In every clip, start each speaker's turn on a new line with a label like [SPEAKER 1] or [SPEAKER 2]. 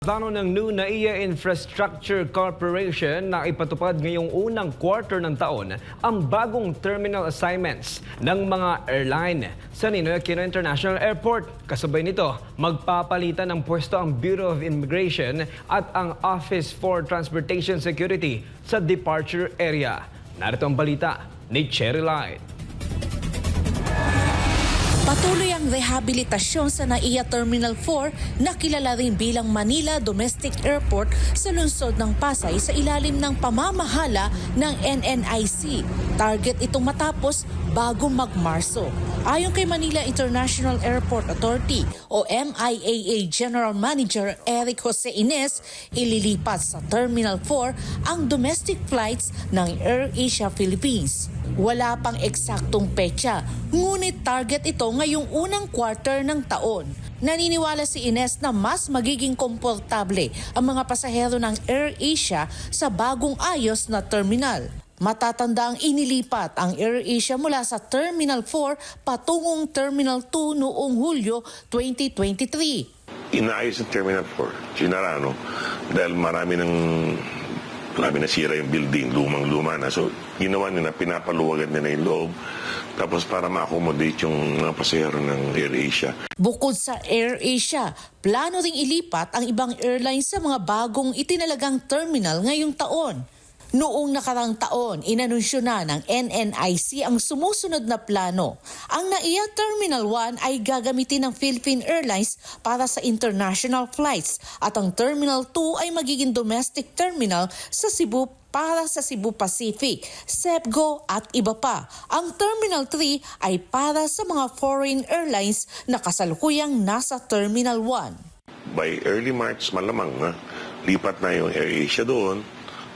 [SPEAKER 1] Plano ng New NAIA Infrastructure Corporation na ipatupad ngayong unang quarter ng taon ang bagong terminal assignments ng mga airline sa Ninoy Aquino International Airport. Kasabay nito, magpapalitan ng pwesto ang Bureau of Immigration at ang Office for Transportation Security sa departure area. Narito ang balita ni Cherry Light.
[SPEAKER 2] Patuloy ang rehabilitasyon sa NAIA Terminal 4 na kilala rin bilang Manila Domestic Airport sa lungsod ng Pasay sa ilalim ng pamamahala ng NNIC. Target itong matapos bago magmarso. Ayon kay Manila International Airport Authority o MIAA General Manager Eric Jose Ines, ililipat sa Terminal 4 ang domestic flights ng AirAsia Philippines. Wala pang eksaktong petsa, ngunit target ito ngayong unang quarter ng taon. Naniniwala si Ines na mas magiging komportable ang mga pasahero ng AirAsia sa bagong ayos na terminal. Matatanda ang inilipat ang AirAsia mula sa Terminal 4 patungong Terminal 2 noong Hulyo 2023.
[SPEAKER 3] Inaayos ang Terminal 4, sinarano, dahil marami nasira yung building, lumang-luma na. So, ginawa nila, pinapaluwagan nila yung loob, tapos para ma-accommodate yung mga pasahero ng AirAsia.
[SPEAKER 2] Bukod sa AirAsia, plano ring ilipat ang ibang airlines sa mga bagong itinalagang terminal ngayong taon. Noong nakarang taon, inanunsyo na ng NNIC ang sumusunod na plano. Ang NAIA Terminal 1 ay gagamitin ng Philippine Airlines para sa international flights at ang Terminal 2 ay magiging domestic terminal sa Cebu para sa Cebu Pacific, SEPGO at iba pa. Ang Terminal 3 ay para sa mga foreign airlines na kasalukuyang nasa Terminal 1.
[SPEAKER 3] By early March, malamang lipat na yung AirAsia doon,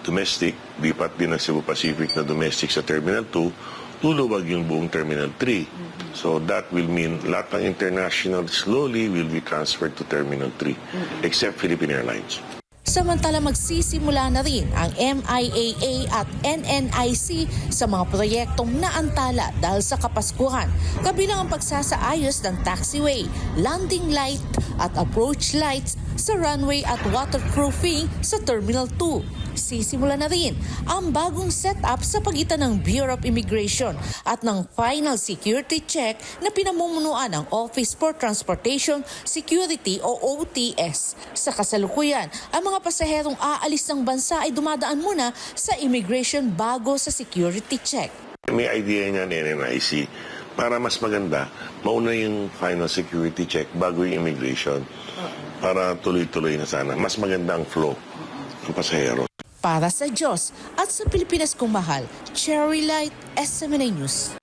[SPEAKER 3] domestic, lipat din ng Cebu Pacific na domestic sa Terminal 2, luluwag yung buong Terminal 3. So that will mean lahat ng international slowly will be transferred to Terminal 3, except Philippine Airlines.
[SPEAKER 2] Samantala magsisimula na rin ang MIAA at NNIC sa mga proyektong naantala dahil sa Kapaskuhan, kabilang ang pagsasaayos ng taxiway, landing light at approach lights sa runway at waterproofing sa Terminal 2. Sisimula na rin ang bagong setup sa pagitan ng Bureau of Immigration at ng final security check na pinamumunuan ng Office for Transportation Security o OTS. Sa kasalukuyan, ang mga pasaherong aalis ng bansa ay dumadaan muna sa immigration bago sa security check.
[SPEAKER 3] May idea niya ng NNIC para mas maganda, mauna yung final security check bago yung immigration para tuloy-tuloy na sana. Mas maganda ang flow ng pasahero.
[SPEAKER 2] Para sa Diyos at sa Pilipinas kong mahal, Cherry Light, SMNA News.